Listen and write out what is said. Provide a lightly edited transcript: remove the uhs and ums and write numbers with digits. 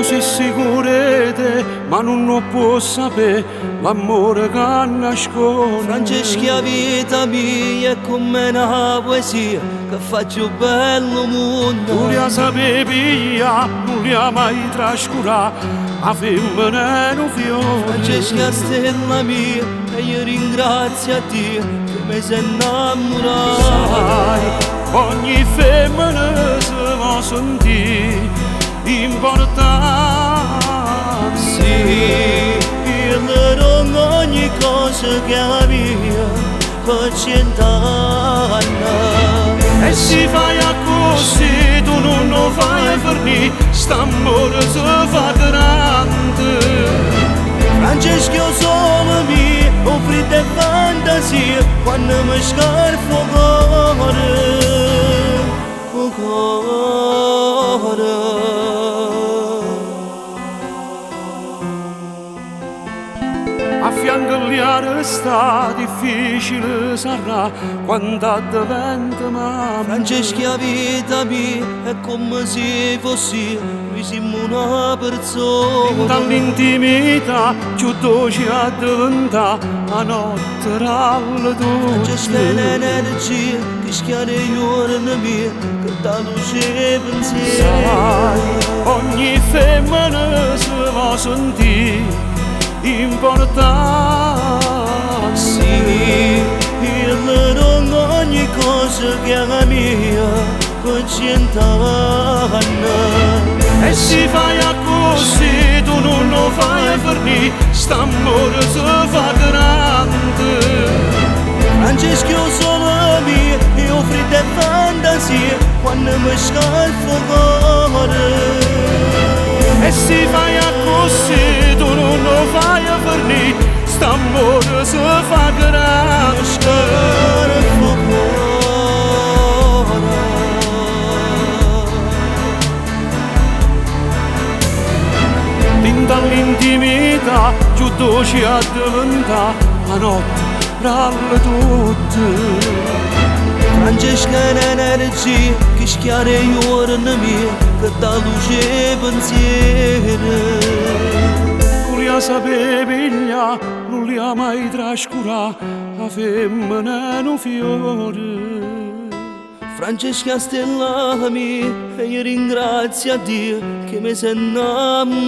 sei sicurete, ma non può sapere l'amore che nasconde. Francesca vita mia è come una poesia che faccio bello mondo. Tu la sapevi, non li ha mai trascurato, la femmina è un fiore. Francesca stella mia, e io ringrazio a Dio che mi sei innamorato. Sai, ogni femmina si può sentire importante. Sì, io non ogni cosa che la mia per 100 anni. E si fai a così, tu non lo fai fornire, st'amore si fa grande. Francesca sono mia, un freddo e fantasia, quando mi scarfo cuore, cuore. A fianco gli sta difficile sarà quando diventa mamma. Francesca vita mia è come se fossi vicino una persona. Dall'intimità più dolce a diventare la notte ralla Francesca è dolce. l'energia che schiara i giorni miei, che dà luce pensiero. Sai, ogni femmina si va sentire importante. Sì, io non ogni cosa che è la mia per 100 anni. E si fai a così, tu non lo fai fornire, st'amore si fa grande. Francesca sono mia, io freddo e fantasia, quando mi scalfo cuore. E si fai a così, tu non lo fai a fornire, st'amore si fa grande. Scalfo cuore. Din dall'intimità più dolce a diventare la notte ralla tutte. Francesca è l'energia che schiara i giorni miei, che dà luce pensiero. Tu li sapevi, non li ha mai trascurato, la femmina è un fiore. Francesca stella mia, e io ringrazio a Dio che mi sei innamorato.